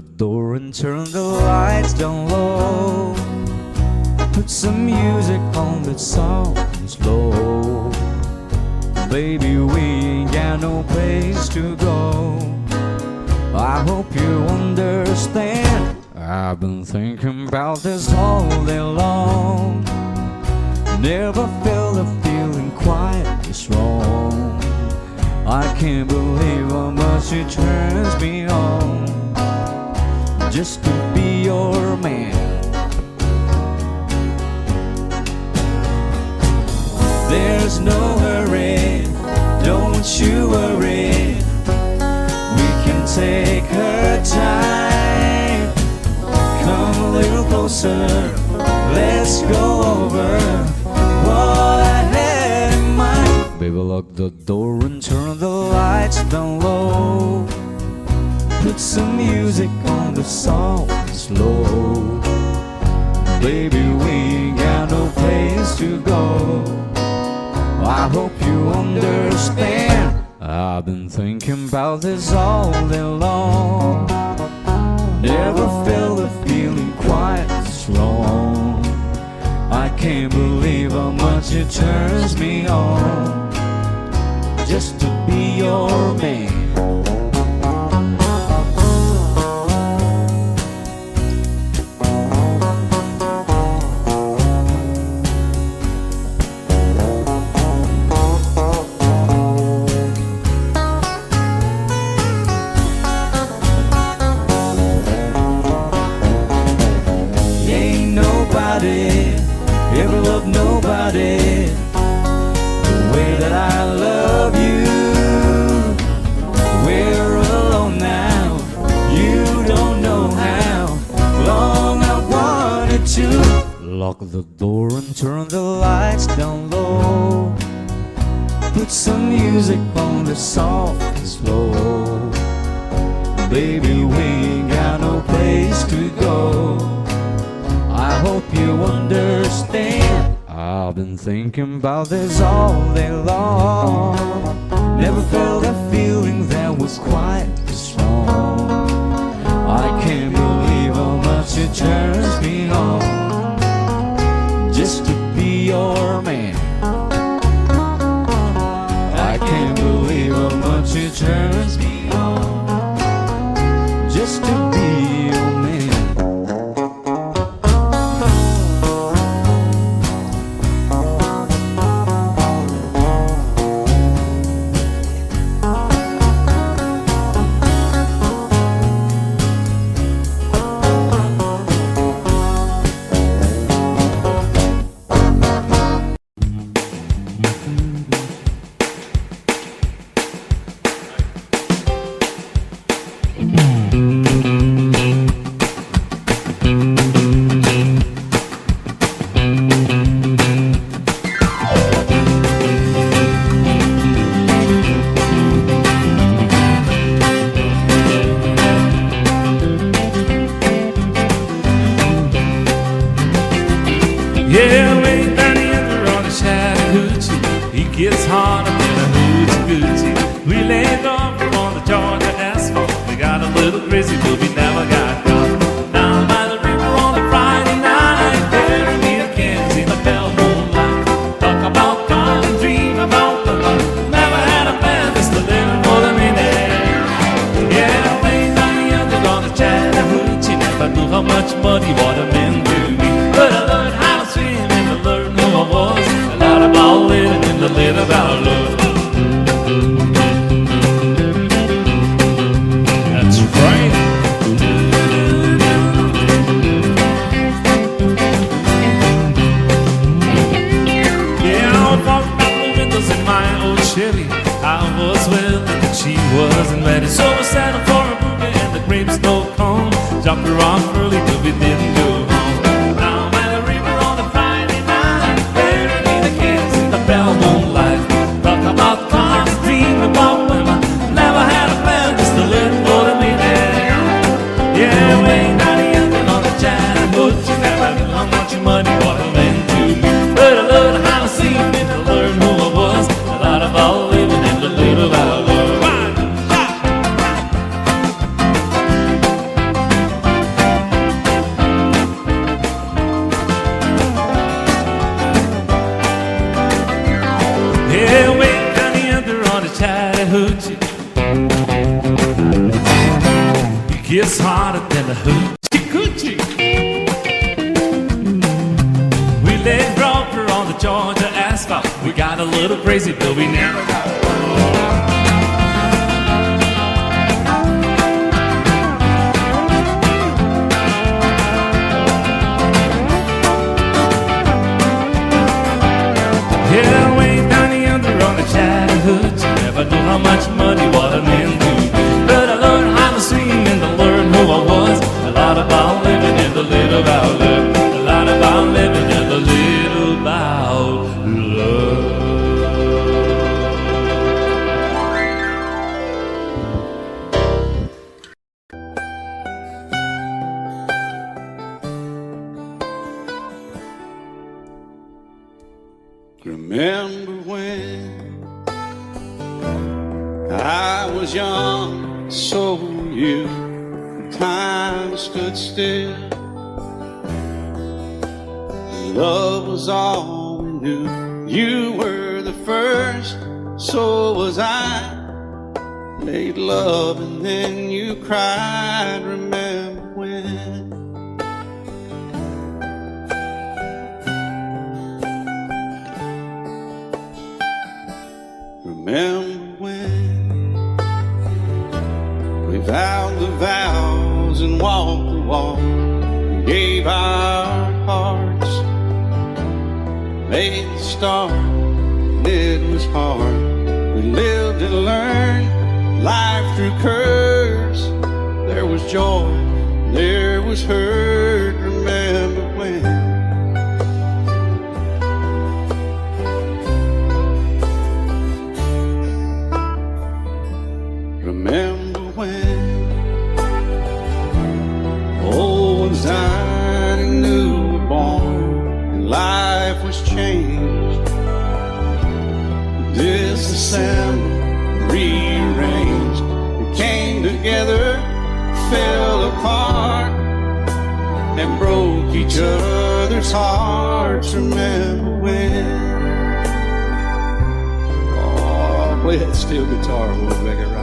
the door and turn the lights down low. Put some music on that's soft and slow. Baby, we ain't got no place to go. I hope you understand. I've been thinking about this all day long. Never felt a feeling quite this wrong. I can't believe how much it turns me on just to be your man. There's no hurry, don't you worry. We can take her time. Come a little closer, let's go over what I had in mind. Baby, lock the door and turn the lights down low. Put some music on the soft and slow. Baby, we ain't got no place to go. I hope you understand. I've been thinking about this all day long. Never felt a feeling quite strong. I can't believe how much it turns me on just to be your man. Ever loved nobody the way that I love you. We're alone now, you don't know how long I wanted to. Lock the door and turn the lights down low. Put some music on that's soft and slow. Baby, we ain't got no place to go. I hope you understand. I've been thinking about this all day long. Never felt a feeling that was quite this strong. I can't believe how much it turns me on just to be your man. I can't believe how much it turns me on just to be your man. Yeah, way down the under on the Chattahoochee, he gets harder than a hoochie coochie. We laid off on the Georgia asphalt. We got a little crazy, but we never got caught. Down by the river on a Friday night, there me a Kansas in the pale moonlight. Talk about cars and dream about the love. Never had a man just a little more than me there. Yeah, way down the under on the Chattahoochee, never knew how much muddy water meant to me. But I learned how to swim and I learned who I was. A lot about living and a little about love. That's right. Yeah, I was walking out the windows in my old Chevy. I was willing and she wasn't ready, so I settled for a boogie and the grapes no cone. Dropped her off early but we didn't go home. Moonlight, talk about cars, dream about women. Never had a man just a little more than me there. Yeah, way down the end on the Chattahoochee, never knew how much money water meant to me. But I learned how to sing and I learned who I was. A lot about living and a little about love. Chattahoochee. It gets hotter than the hoochie coochie. We laid rubber on the Georgia asphalt. We got a little crazy, but we never got yeah, way down yonder on the Chattahoochee. Never knew how much money water meant to me. But I learned how to sing and I learned who I was. A lot about living and a little about love. A lot about living and a little about love. Remember when I was young, so were you. Time stood still. Love was all we knew. You were the first, so was I. Made love and then you cried. Remember when? Remember when we vowed the vows and walked the walk, gave our hearts, made the start, and it was hard. We lived and learned life through curves. There was joy, there was hurt. Remember when? Remember when old ones died and new were born, and life was changed, disassembled, rearranged. We came together, fell apart, and broke each other's hearts. Remember when? Oh, play that steel guitar, we'll make it right.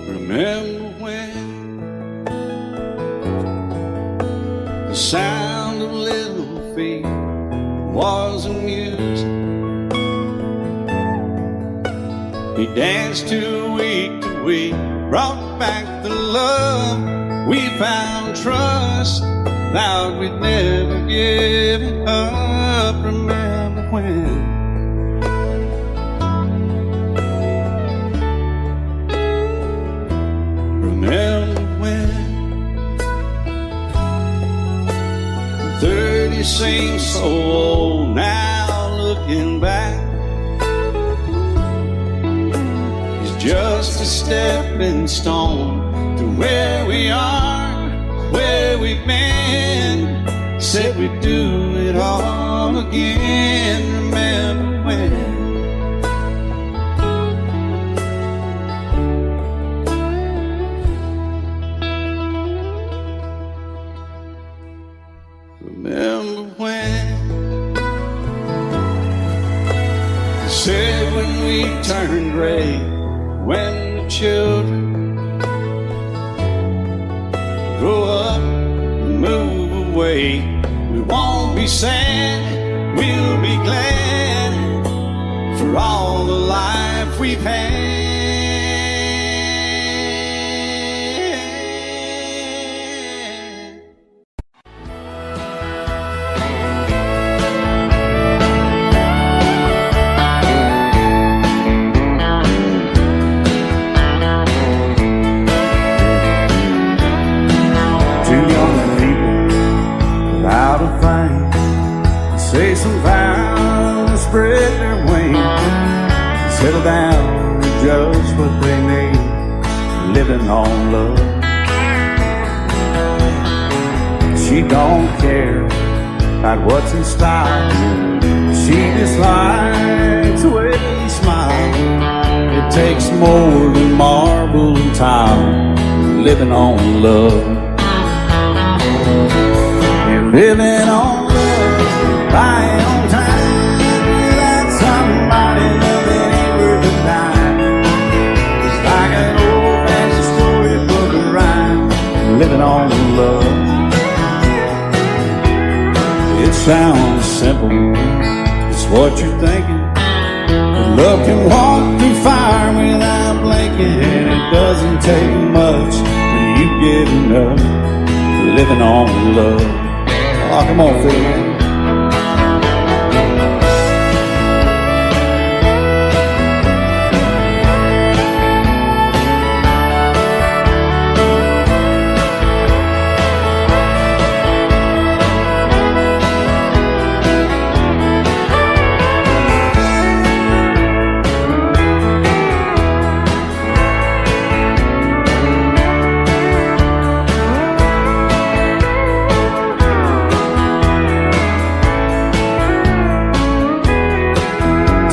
Remember when the sound of little feet was a music we danced to week, brought back the love we found, trust, vowed we'd never give it up. Remember when? Remember when 30 seems so old now, looking back, it's just a stepping stone to where we are, where we've been. Said we'd do it all again. Remember when? Remember when they said when we turned gray, when the children grow up and move away, we won't be sad, we'll be glad for all the life we've had. Say some vows, spread their wings. swing, settle down to just what they need, living on love. She don't care about what's in style, she just likes the way you smile. It takes more than marble and tile, living on love. And living on love, buying on time, without somebody loving ain't worth a dime. It's like an old-fashioned storybook rhyme, living on love. It sounds simple, it's what you're thinking. But love can walk through fire without blinking. It doesn't take much when you get enough, living on love. Oh, come on, Phil, man.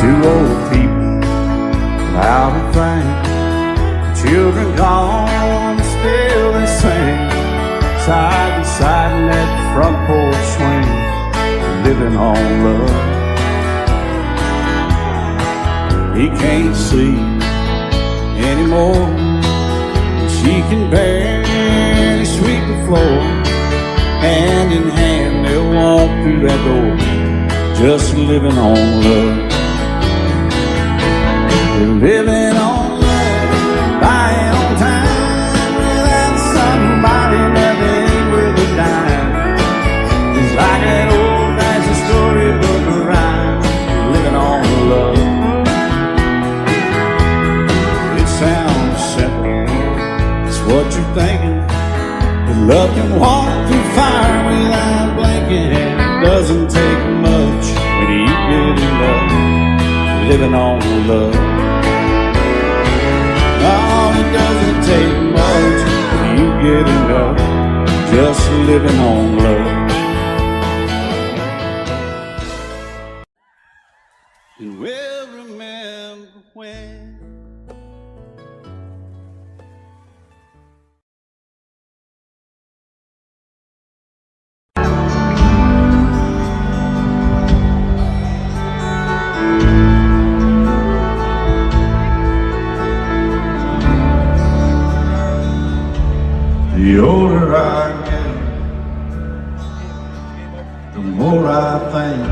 Two old people without a thing, children gone, still they sing, side by side in that front porch swing, living on love. He can't see anymore, she can barely sweep the floor. Hand in hand they'll walk through that door, just living on love. Living on love, buying on time, without somebody loving ain't worth a dime. It's like an old-fashioned storybook rhyme, living on love. It sounds simple, it's what you're thinking. But love can walk through fire without blinking. It doesn't take much when you get enough, living on love. Oh, it doesn't take much when you get enough, just living on love. And we'll remember when the older I get, the more I think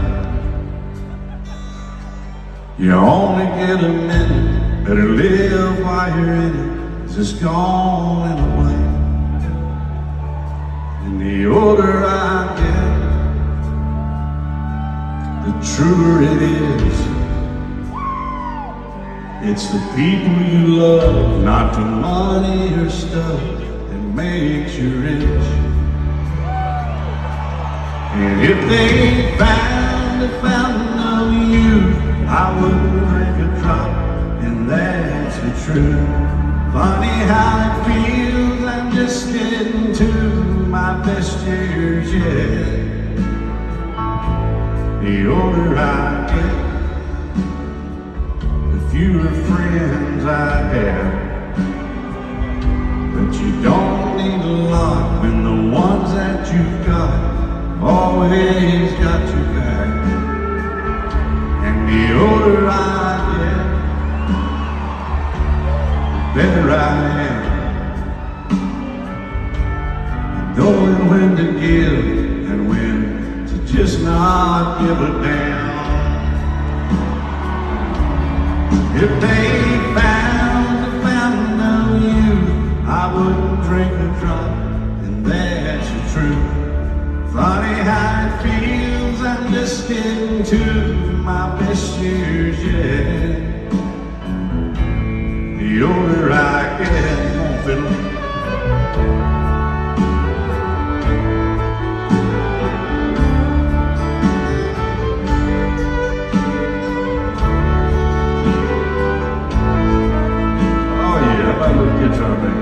you only get a minute, better live while you're in it, 'cause it's gone in a way. And the older I get, the truer it is. It's the people you love, not the money or stuff, makes you rich. And if they found a fountain of youth, I wouldn't drink a drop, and that's the truth. Funny how it feels, I'm just getting to my best years yet. The older I get, the fewer friends I have. But you don't need a lot when the ones that you've got always got you back. And the older I get, the better I am, knowing when to give and when to just not give a damn. If they found a fountain of youth, I wouldn't drink a drop, and that's the truth. Funny how it feels, I'm just getting to my best years yet. The older I get, come on, fiddle. loving.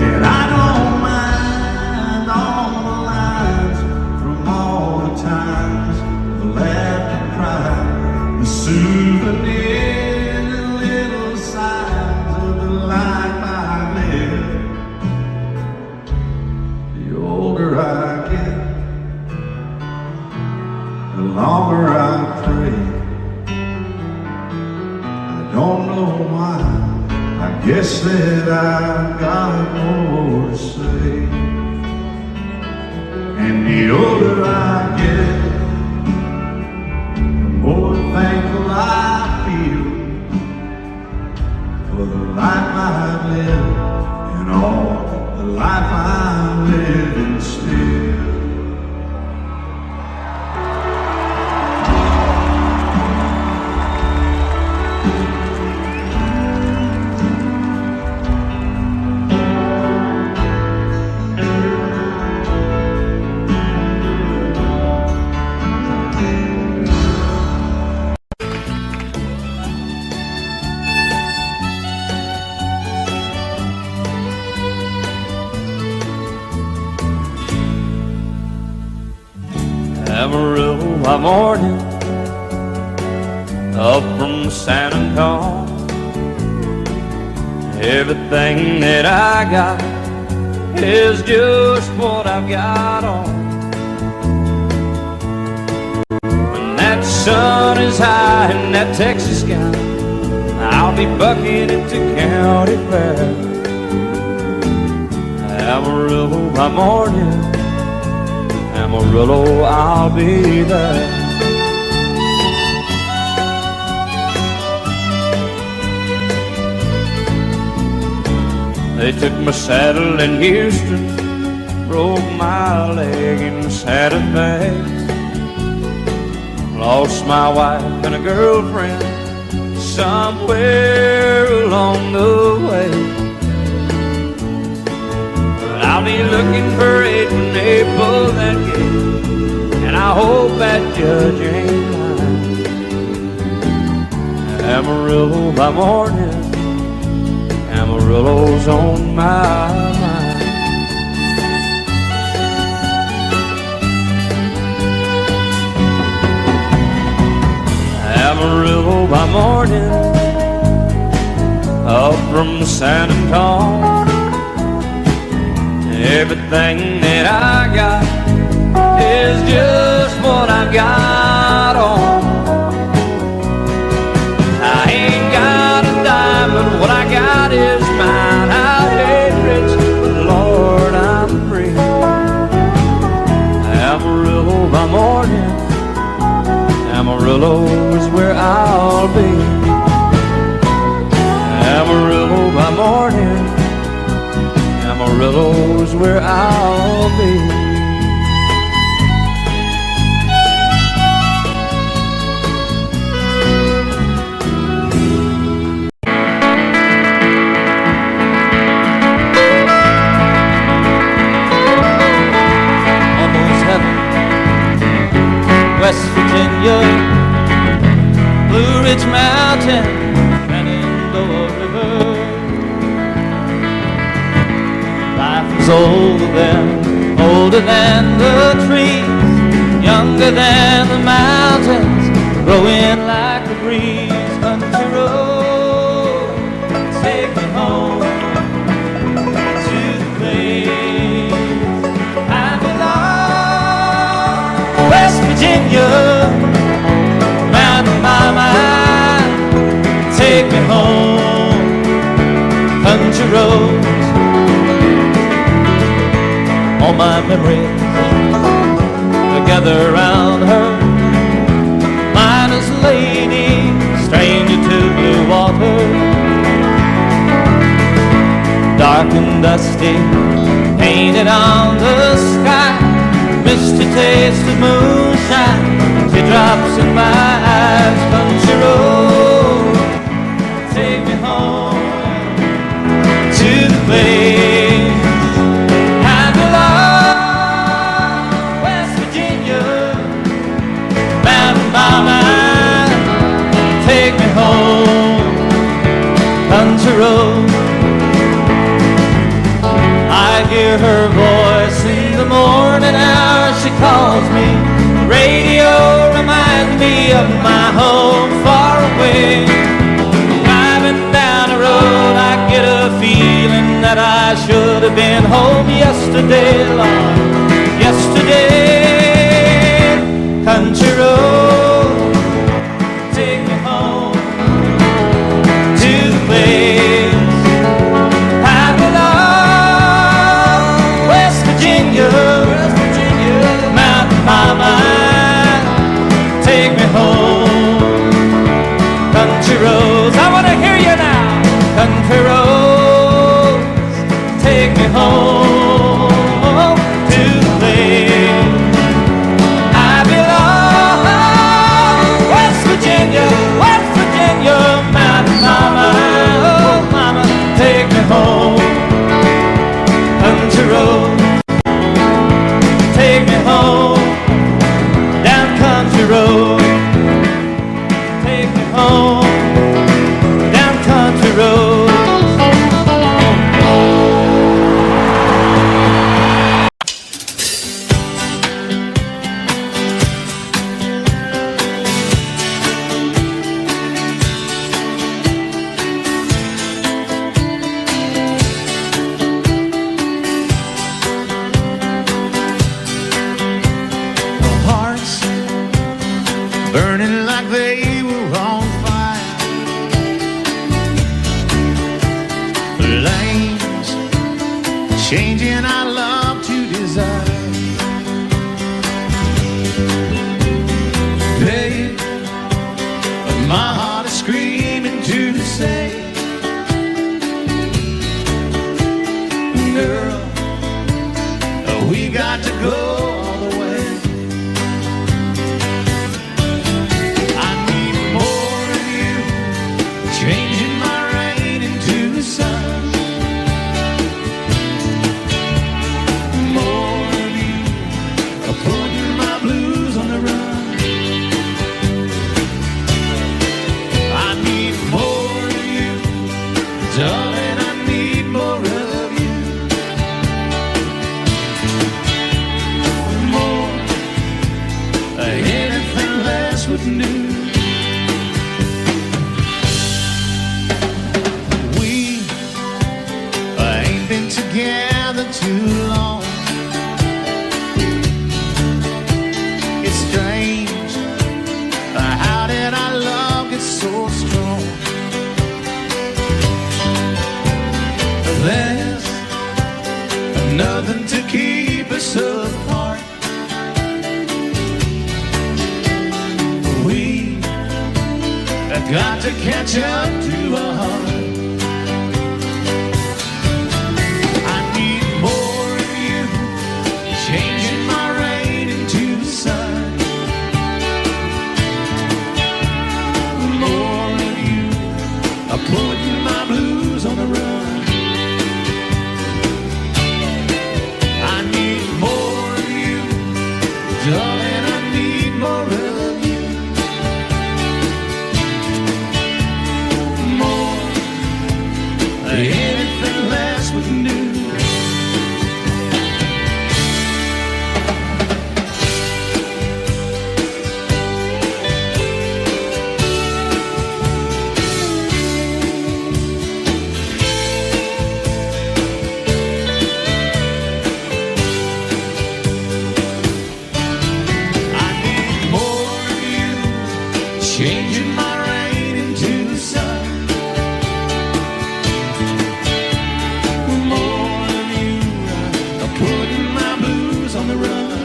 And I don't mind all the lines from all the times, the laugh and cry, the souvenirs and little signs of the life I live. The older I get, the longer I pray. I don't know why, I guess that I've got more to say. And the older I get, the more thankful I feel for the life I've lived and all the life I'm living still. Amarillo by morning, up from San Antonio. Everything that I got is just what I've got on. When that sun is high in that Texas sky, I'll be bucking into county fair. Amarillo by morning, Amarillo, I'll be there. They took my saddle in Houston, broke my leg in Santa Fe. Lost my wife and a girlfriend somewhere along the way. But I'll be looking for it when they pull that gate, and I hope that judge ain't lying. Amarillo by morning, Amarillo's on my mind. Amarillo by morning, up from San Antonio. Everything that I got is just what I've got on. I ain't got a dime, but what I got is mine. I ain't rich, but Lord, I'm free. Amarillo by morning, Amarillo is where I'll be. Amarillo by morning, Amarillo's where I'll be. Almost heaven, West Virginia, Blue Ridge Mountain, Shenandoah River. Life is older than the trees, younger than the mountains, growing like the breeze. Country road, take me home to the place I belong. West Virginia, mountain my mind, take me home. Country roads, all my memories gather around her. Miner's lady, stranger to blue water, dark and dusty, painted on the sky. Misty taste of moonshine, teardrops in my eyes. Country road, take me home hear her voice in the morning hour. She calls me. The radio reminds me of my home far away. Driving down the road, I get a feeling that I should have been home yesterday, Lord, yesterday. Country road, take me home to the place I belong. West Virginia, Mountain Mama, take me home. Country roads, I want to hear you now. Country roads, take me home to the place I belong. West Virginia, Mountain Mama, oh Mama, take me home. Country road, take me home. Down country road, take me home. Down country road. Hearts burning like they were on fire. Lanes changing our love to desire. Babe, my heart is screaming to say, girl, we got to go all the way. I need more of you, changing my rain into the sun. More of you, putting my blues on the run. I need more of you, darling, I need more of you. More, anything less would do. We ain't been together too long. It's strange, how did our love get so strong? There's nothing to keep us apart. We got to catch up to our heart. I need more of you, changing my rain into the sun. More of you, putting my blues on the run. I need more of you, darling, I need more of you. More, anything less would do. I need more of you, changing my rain into the sun. More of you, putting my blues on the run.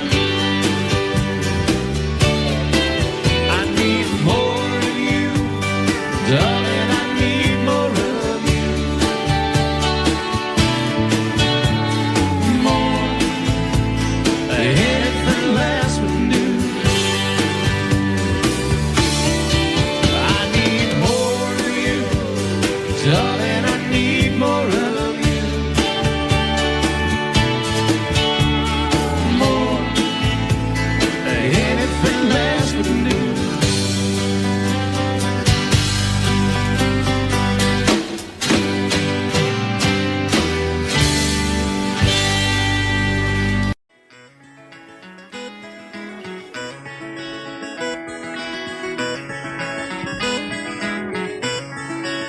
I need more of you, darling, I need more of you. More, anything less would do. I need more of you, darling, I need more of you. More, anything less would do.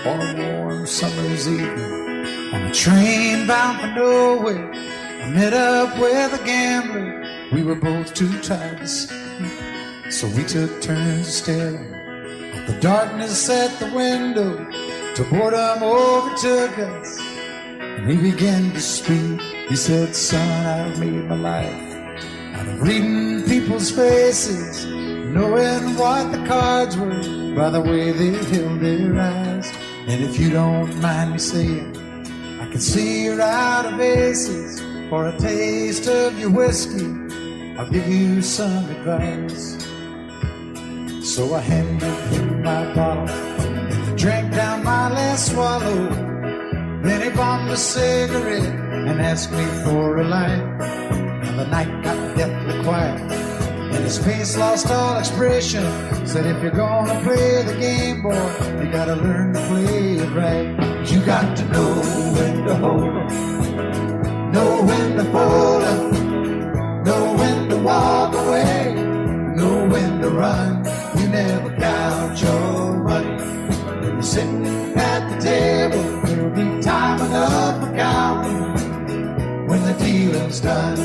on a warm summer's evening. On a train bound for nowhere, I met up with a gambler. We were both too tired to sleep, so we took turns staring at the darkness at the window till boredom overtook us. And he began to speak. He said, son, I've made my life out of reading people's faces, knowing what the cards were by the way they held their eyes. And if you don't mind me saying, I can see you're out of aces. For a taste of your whiskey, I'll give you some advice. So I handed him my bottle and he drank down my last swallow. Then he bombed a cigarette and asked me for a light. And the night got deathly quiet and his face lost all expression. Said, if you're gonna play the game, boy, you gotta learn to play it right. You got to know when to hold 'em, know when to fold 'em, know when to walk away, know when to run. You never count your money when you're sitting at the table. There'll be time enough for counting when the dealing's done.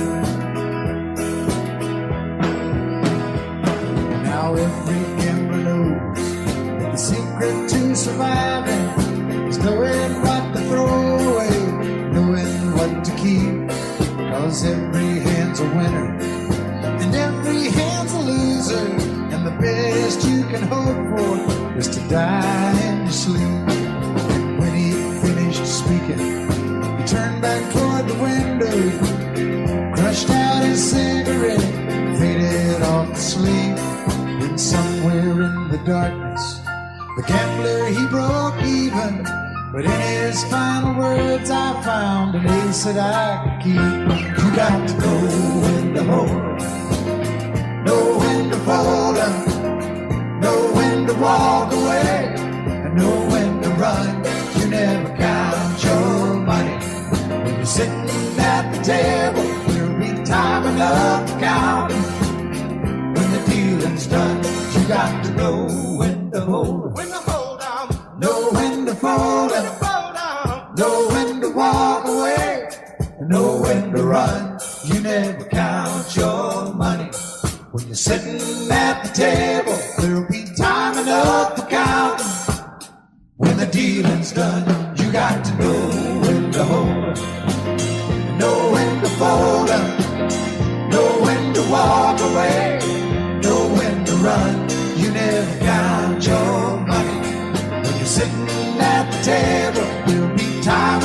Now every gambler knows the secret to surviving is knowing what to throw away, knowing what to keep. Cause every hand's a winner and every hand's a loser, and the best you can hope for is to die in your sleep. When he finished speaking, he turned back toward the window, crushed out his cigarette, faded off to sleep. Then somewhere in the darkness, the gambler, he broke even. But in his final words, I found an ace that I could keep. You got to know when to hold 'em, know when to fold 'em, know when to walk away, and know when to run. You never count your money when you're sitting at the table. There'll be time enough to count 'em when the dealing's done. You got to know when to hold 'em, know when to fold 'em, know when to walk away, know when to run. You never count your money when you're sitting at the table. There'll be time enough for counting when the dealing's done. You got to know when to hold 'em, know when to fold 'em, know when to walk away, know when to run. You never count your money when you're sitting at the table. There'll be time.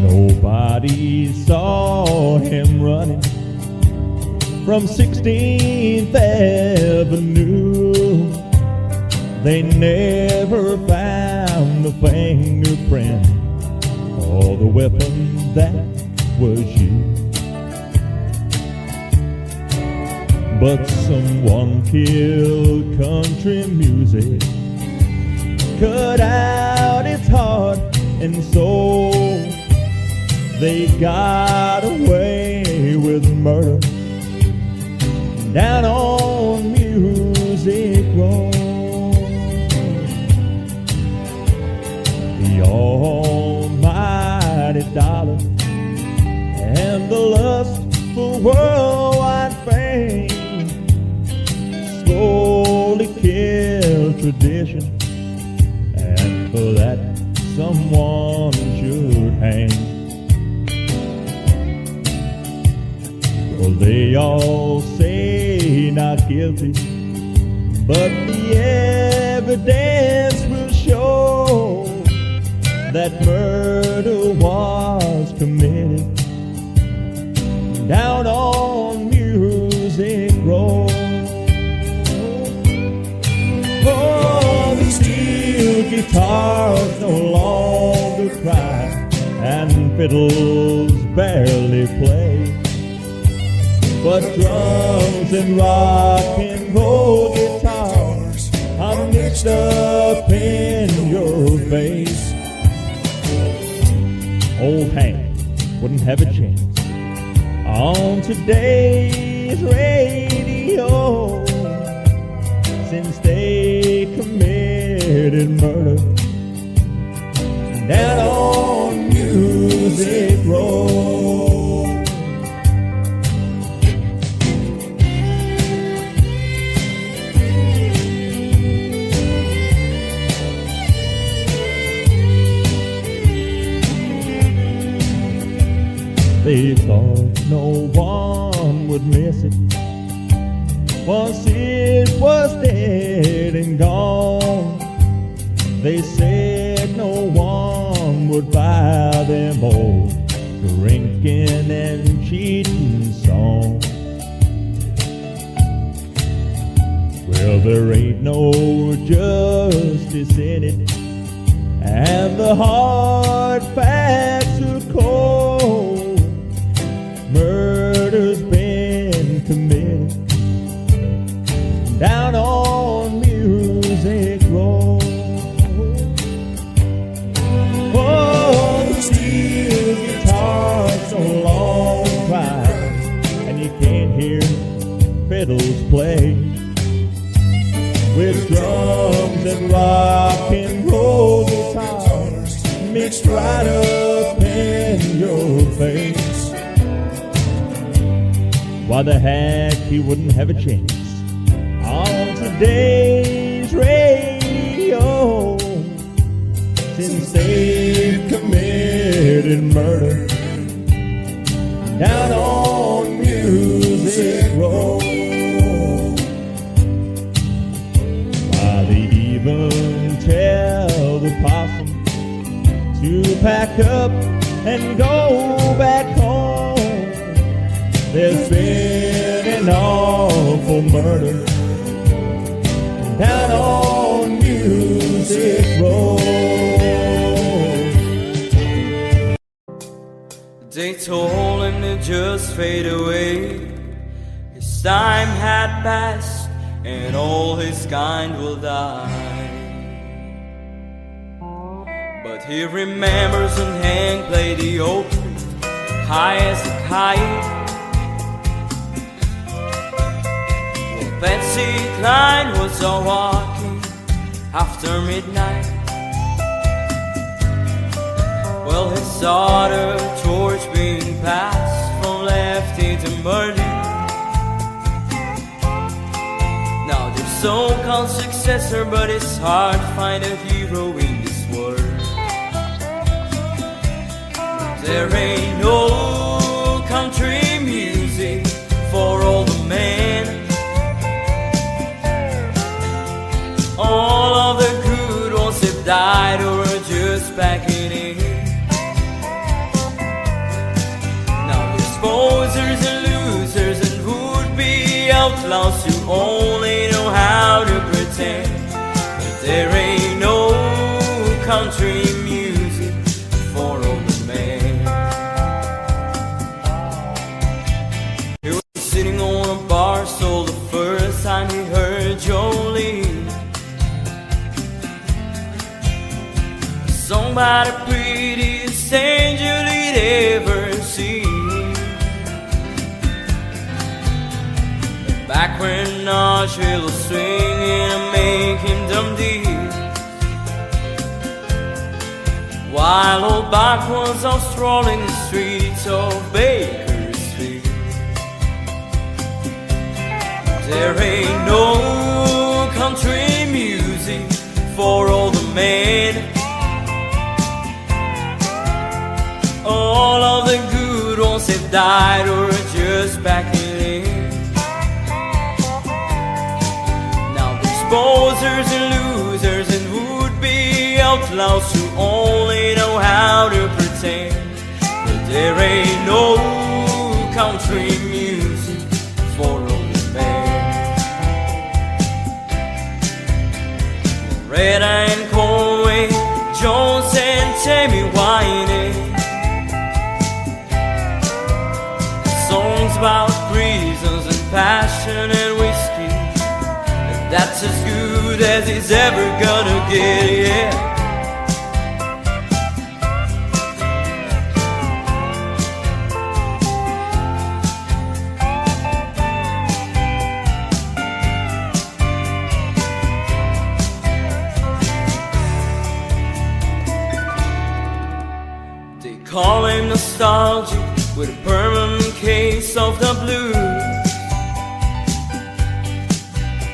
Nobody saw him running from 16th Avenue. They never found the fingerprint or the weapon that was used. But someone killed country music, cut out its heart and soul. They got away with murder down on Music Road. The almighty dollar and the lust for worldwide fame slowly killed tradition, and for that someone should hang. Well, they all say not guilty, but the evidence will show that murder was committed down on Music Road. Oh, the steel guitars no longer cry and fiddles barely play, but drums and rock and roll guitars are mixed up in your face. Old Hank wouldn't have a chance on today's radio, since they committed murder down on Music Road. They thought no one would miss it once it was dead and gone. They said no one would buy them old drinking and cheating songs. Well, there ain't no justice in it, and the hard facts are cold. Murder's been committed down on Music Road. Oh, the steel guitar's so long cry, and you can't hear fiddles play, with drums and rock and roll guitars mixed right up in your face. Why the heck he wouldn't have a chance on today's radio, since they've committed murder down on Music Road. Why they even tell the possum to pack up and go back home. There's been an awful murder down on Music Road. They told him to just fade away. His time had passed and all his kind will die. But he remembers when Hank played the oak tree high as a kite. Betsy Klein was out walking after midnight. Well, he saw the torch being passed from lefty to Murdy. Now there's so-called successor, but it's hard to find a hero in this world. There ain't no country music for all the men. All of the good ones have died or are just backing in. Now there's posers and losers and would-be outlaws who only know how to pretend. But there ain't no country music for all the men. He was sitting on a bar stool the first time he heard Jolene. Sung by the prettiest angel he'd ever seen. Back when Nashville was swinging and making them deep, while old Bach was out strolling the streets of Bakersfield. There ain't no country music for all the men. All of the good ones have died or are just backing in. Now there's posers and losers and would-be outlaws who only know how to pretend. But there ain't no country music for all the men. Loretta and Conway, Jones and Tammy Wynette. Songs about prisons and passion and whiskey, and that's as good as it's ever gonna get, yeah. Call him nostalgic with a permanent case of the blues.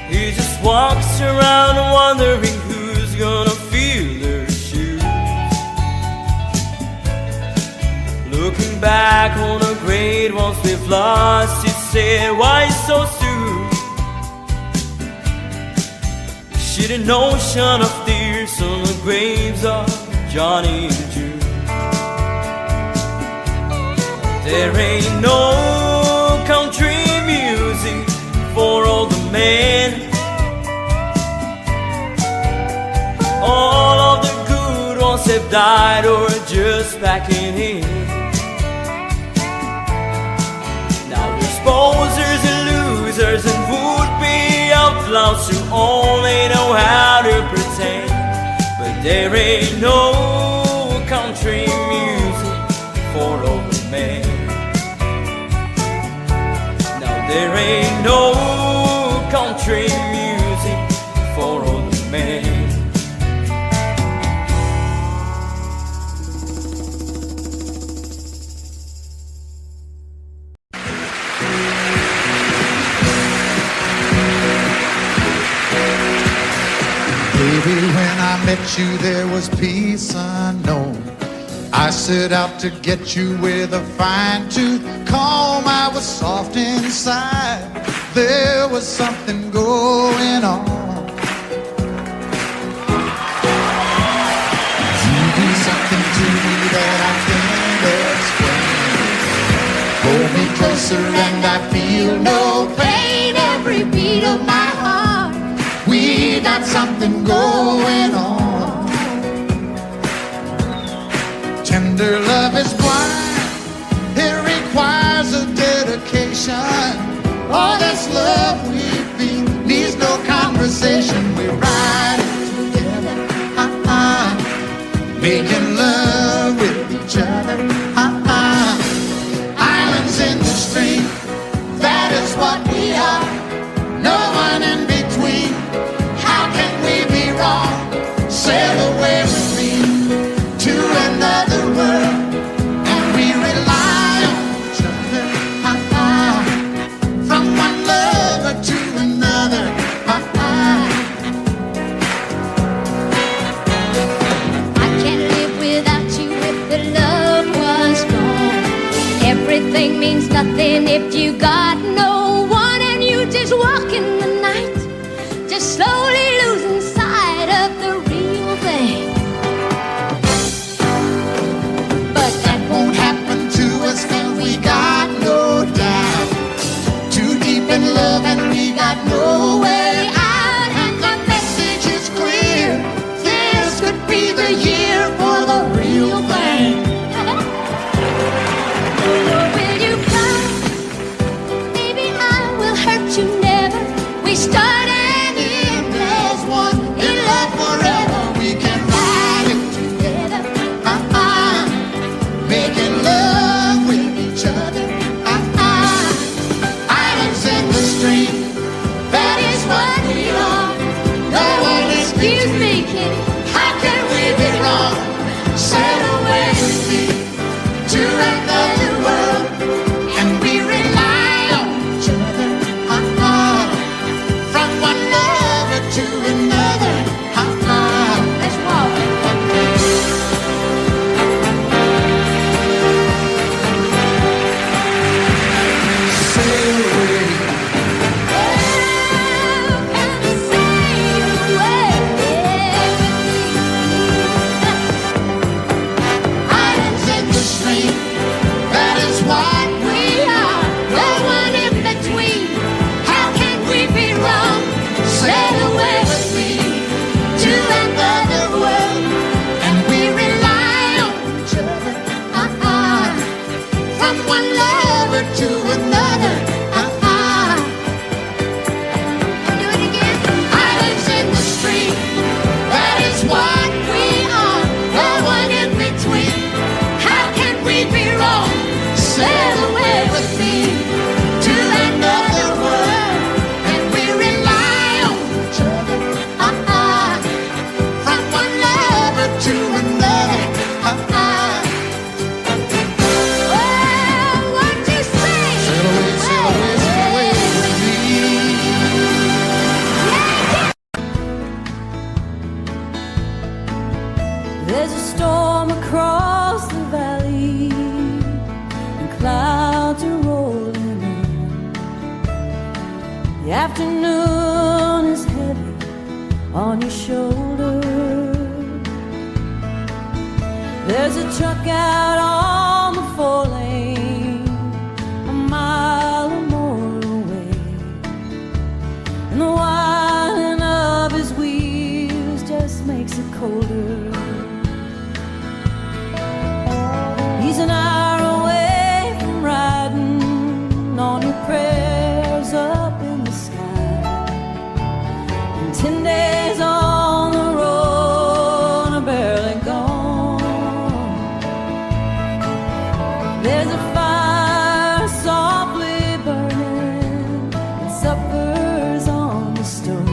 He just walks around wondering who's gonna feel their shoes. Looking back on the great ones we've lost, he said, why so soon? Shed an ocean of tears on the graves of Johnny and June. There ain't no country music for all the men. All of the good ones have died or are just packing in. Now there's posers and losers and would-be outlaws who only know how to pretend. But there ain't no country music for all the men. There ain't no country music for old men. Baby, when I met you, there was peace unknown. I set out to get you with a fine-tooth comb. I was soft inside. There was something going on. You do something to me that I can't explain. Hold me closer and I feel no pain. Every beat of my heart, we got something going on. Tender love is blind, it requires a dedication. All this love we feel needs no conversation. We're riding together, making love with each other, Islands in the stream, that is what we are. No one in between. How can we be wrong? Sail away with me to another world, and we rely on each other, from one lover to another. I can't live without you if the love was gone. Everything means nothing if you got no one, and you just walk in the night, just slowly losing sight of the real thing. We got no doubt, too deep in love and we got no way out. And the message is clear, this could be the year for the real thing. Will you come come across the valley and clouds are rolling in. The afternoon is heavy on your shoulder. There's a truck out on the 4-lane, a mile or more away, and the whining of his wheels just makes it colder. He's an hour away from riding on your prayers up in the sky, and 10 days on the road are barely gone. There's a fire softly burning and supper's on the stove.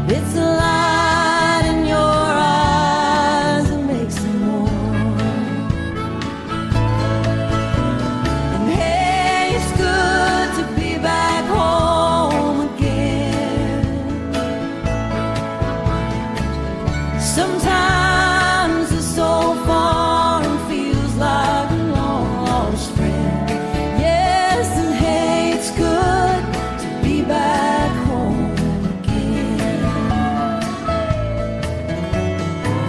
It's the light in your eyes that makes them warm. And hey, it's good to be back home again. Sometimes it's so far and feels like a long lost friend. Yes, and hey, it's good to be back home again.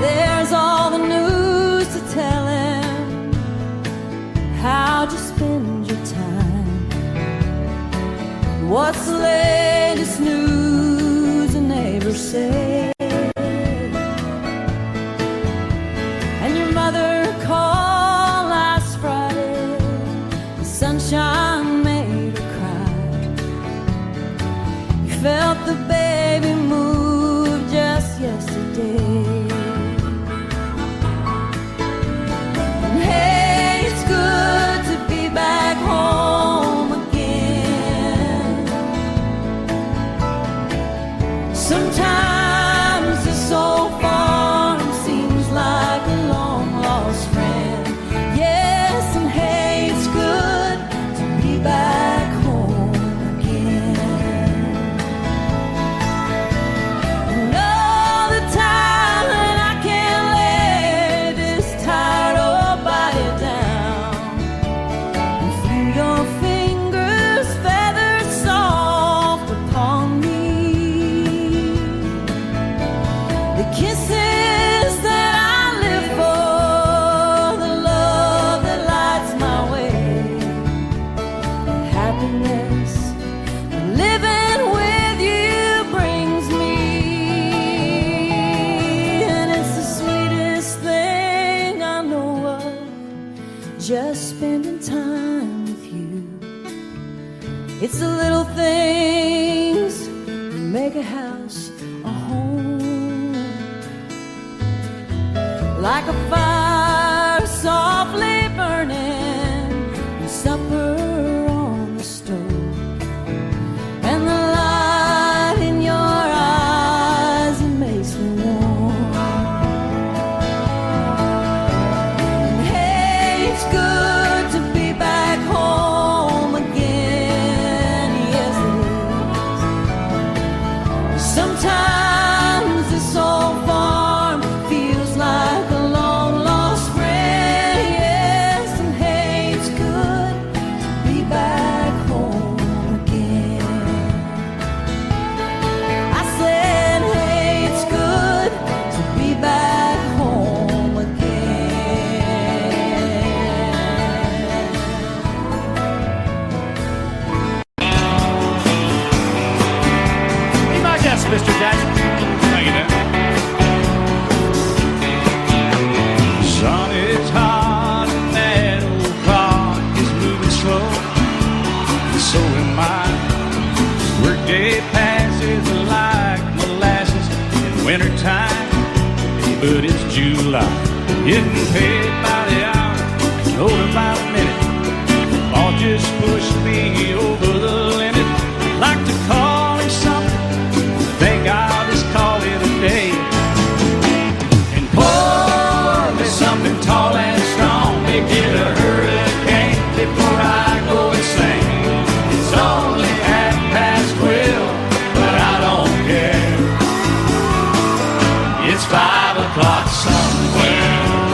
There's all the news to tell him. How'd you spend your time? What's the latest news the neighbors say? And your mother called last Friday. The sunshine made her cry. You felt the baby move just yesterday. And hey, it's good to be back home again. Sometimes it's so far and seems like a long lost friend. Yes, and hey, it's good to be back home again. And all the time that I can't lay this tired old body down, and through your fingers feathers soft upon me, the kisses that I live for, the love that lights my way, the happiness that living with you brings me. And it's the sweetest thing I know of, just spending time with you. It's the little things that make a house a home, like a fire softly burning and supper on the stove, and the light in your eyes that makes me warm. And hey, it's good to be back home again. Yes, it is. Sometimes it's so far and feels like a long lost friend. Yes, and hey, it's good to be back home again. I said, hey, it's good to be back home again. Be my guest, Mr. Jackson. How you doing? Sun is hot and that old clock is moving slow, and so am I. Workday passes like molasses in wintertime, but it's July. Getting paid by the hour, told by the minute. All just pushed me over the limit. Like to call him something, think I'll just call it a day. And pour me something tall and strong, make it a hurricane before I go insane. It's only 12:30, but I don't care. It's 5 o'clock somewhere.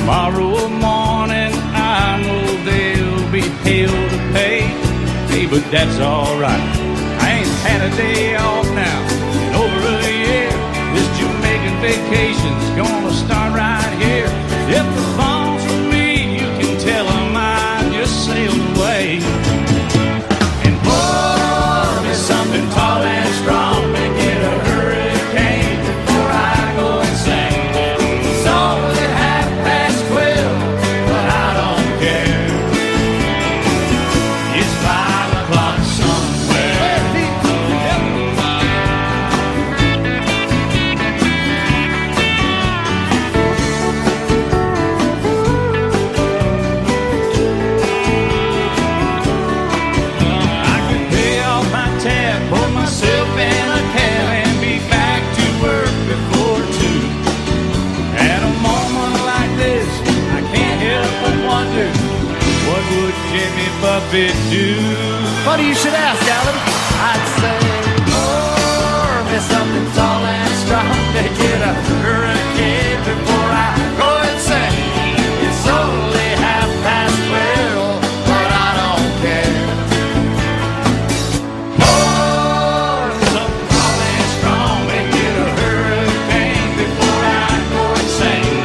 Tomorrow morning I know there'll be hell to pay. Hey, but that's alright. I ain't had a day off now in over a year. This Jamaican vacation's gonna start right here. If the phone's for me, you can tell them I just sailed away. And pour me something tall and strong, make it a hurricane before I go insane. It's only 12:30, but I don't care. It's 5 o'clock somewhere. I can pay off my tab, pour myself in a cab, and be back to work before 2. At a moment like this, I can't help but wonder, what would Jimmy Buffett do? Funny you should ask, Alan. I'd say, pour me something tall and strong to get a hurricane before I go insane. It's only 12:30, but I don't care. Pour something tall and strong, make it a hurricane before I go insane.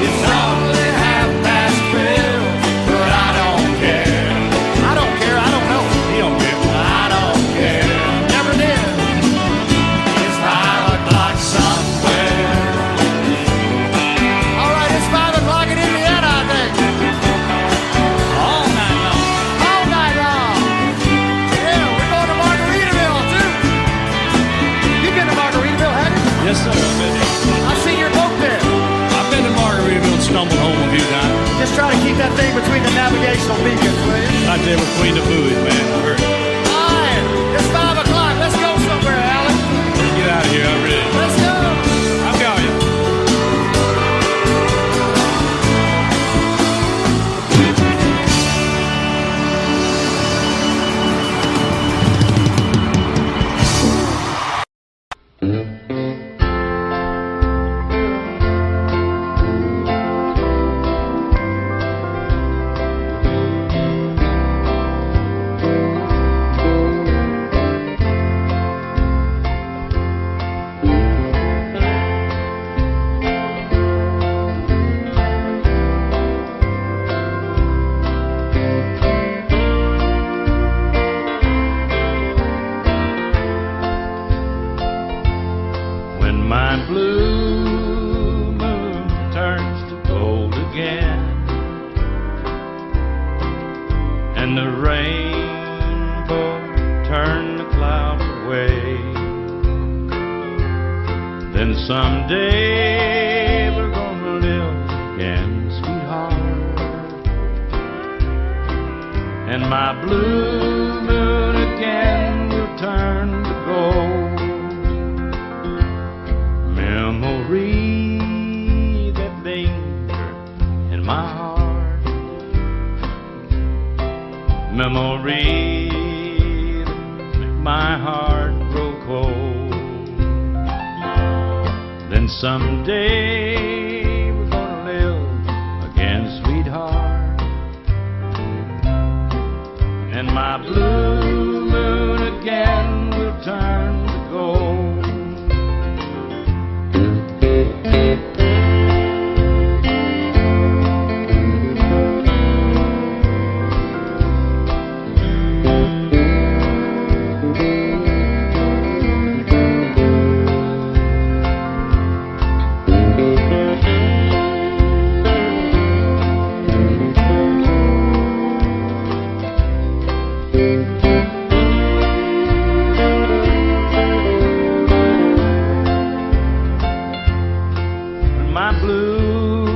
It's only 12:30, but I don't care. I don't care, I don't know. He don't care. I don't care. Never did. It's 5 o'clock somewhere. All right, it's 5 o'clock in Indiana, I think. All night long. All night long. Yeah, we're going to Margaritaville, too. You've been to Margaritaville, haven't you? Yes, sir. I've been there. I've seen your boat there. I've been to Margaritaville and stumbled home a few times. Just try to keep that thing between the navigational beacons, will you? Right there between the buoys, man. I heard. All right, it's 5 o'clock. Let's go somewhere, Alan. Let's get out of here. I'm ready. Let's go. I'm going. When my blue moon turns to gold again, and the rainbow turn the clouds away, then someday we're gonna live again, sweetheart. And my blue moon again will turn to gold. Memory that linger in my heart, memory that make my heart grow cold. Then someday we're gonna live again, sweetheart. And my blue moon again will turn to gold. My blue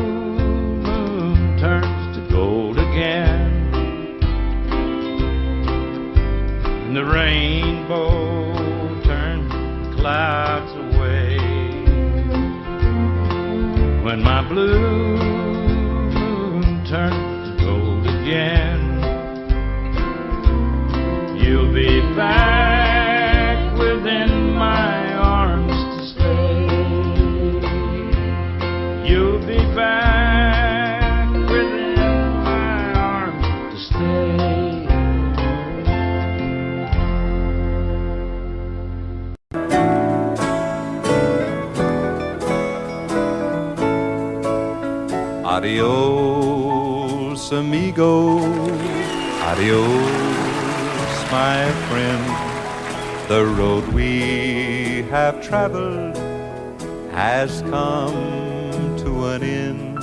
moon turns to gold again, and the rainbow turns the clouds away. When my blue moon turns to gold again, you'll be back within my arms to stay. You'll be back Adios, amigo. Adios, my friend. The road we have traveled has come to an end.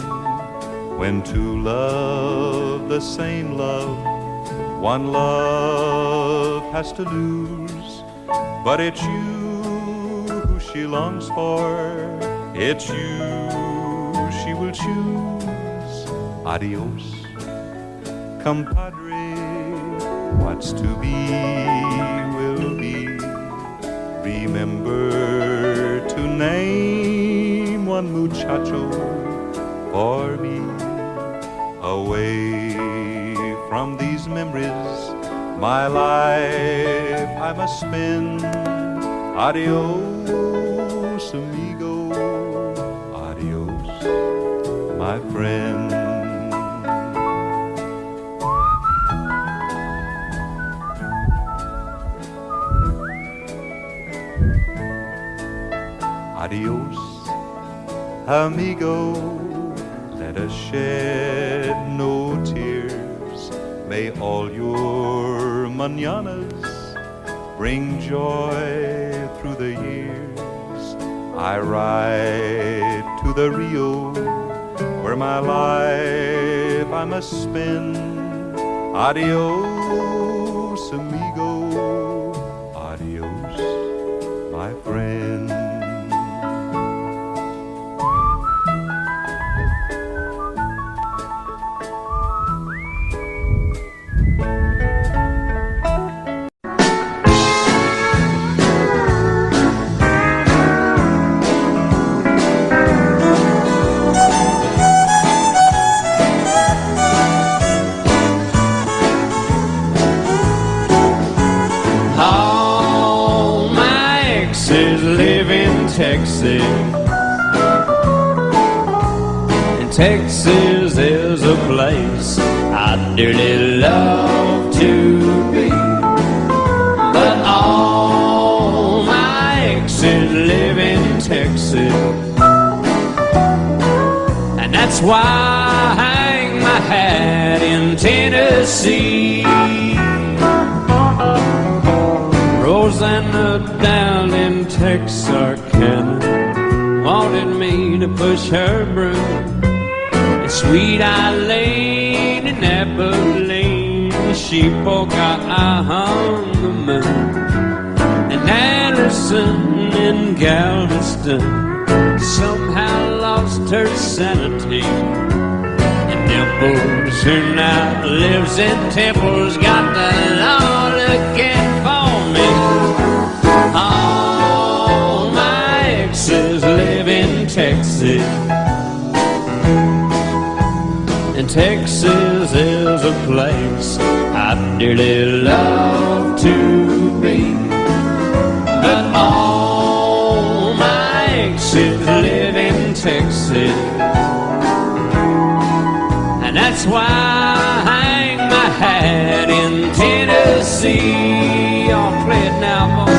When two love the same love, one love has to lose. But it's you who she longs for, it's you she will choose. Adios, compadre, what's to be will be. Remember to name one muchacho for me. Away from these memories, my life I must spend. Adios, amigo. Adios, my friend. Adios, amigo. Let us shed no tears. May all your mañanas bring joy through the years. I ride to the Rio, where my life I must spend. Adios, amigo. Adios, my friend. Texas, and Texas is a place I'd dearly love to be. But all my exes live in Texas, and that's why I hang my hat in Tennessee. Rosanna down in Texarkana wanted me to push her broom. And Sweet Eileen in Abilene, she forgot I hung the moon. And Anderson in Galveston somehow lost her sanity. And Dimples, who now lives in Temple's, got the law looking for me. All my exes live in Texas, and Texas is a place I'd dearly love to be. But all my exes live in Texas, and that's why I hang my hat in Tennessee. I'll play it now, boys.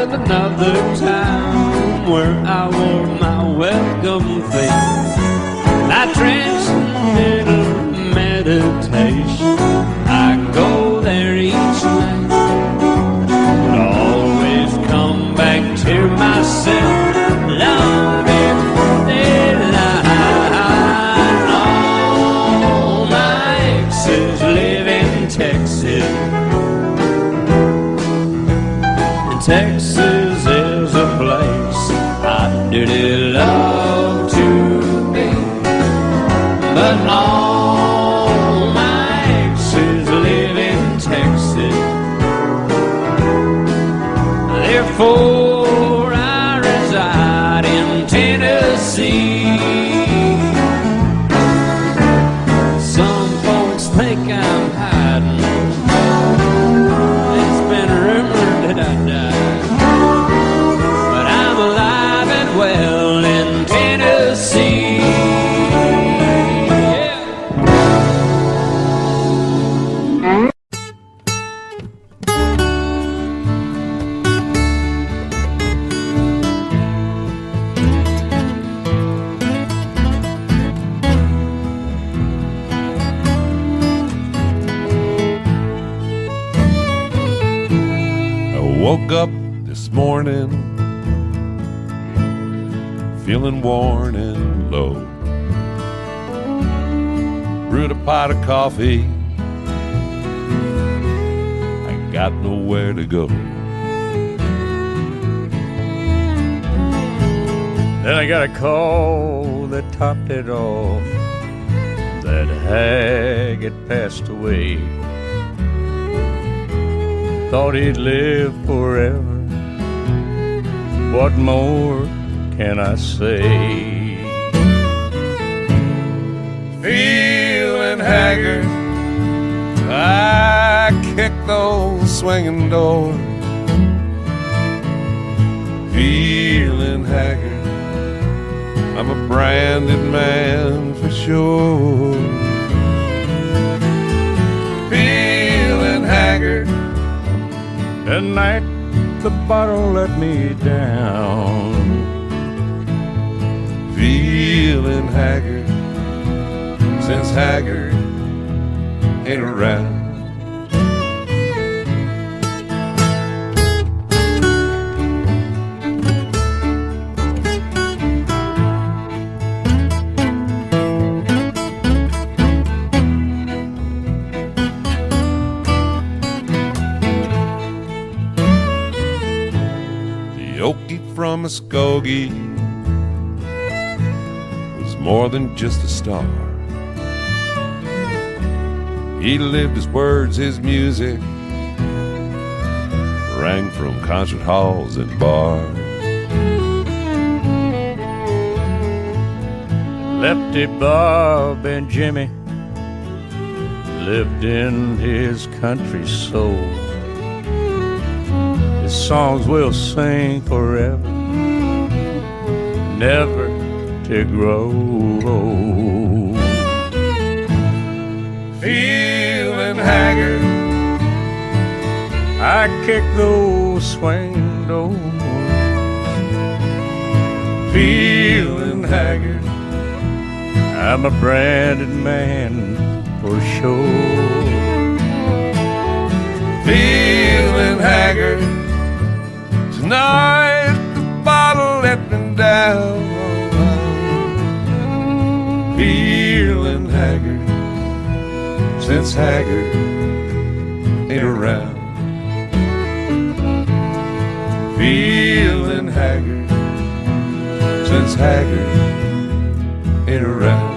Another time where I wore my welcome face. I transcendental meditation, I go there each night, but always come back to myself, love in daylight. All my exes live in Texas, and Texas is a place I'd dearly love to be. But all my exes live in Texas, therefore I reside in Tennessee. Some folks think I'm hiding Woke up this morning feeling worn and low. Brewed a pot of coffee, I got nowhere to go. Then I got a call that topped it off. That hag had passed away. Thought he'd live forever. What more can I say? Feeling haggard, I kicked those swinging doors. Feeling haggard, I'm a branded man for sure. Feeling haggard, At night the bottle let me down. feeling haggard, since haggard ain't around. The Okie from Muskogee was more than just a star. He lived his words, his music rang from concert halls and bars. Lefty Bob and Jimmy lived in his country soul. His songs will sing forever, never to grow old. Feeling haggard, I kick those swing doors. feeling haggard, I'm a branded man for sure. feeling haggard. Tonight the bottle let me down. Feeling haggard, since haggard ain't around. Feeling haggard, since haggard ain't around.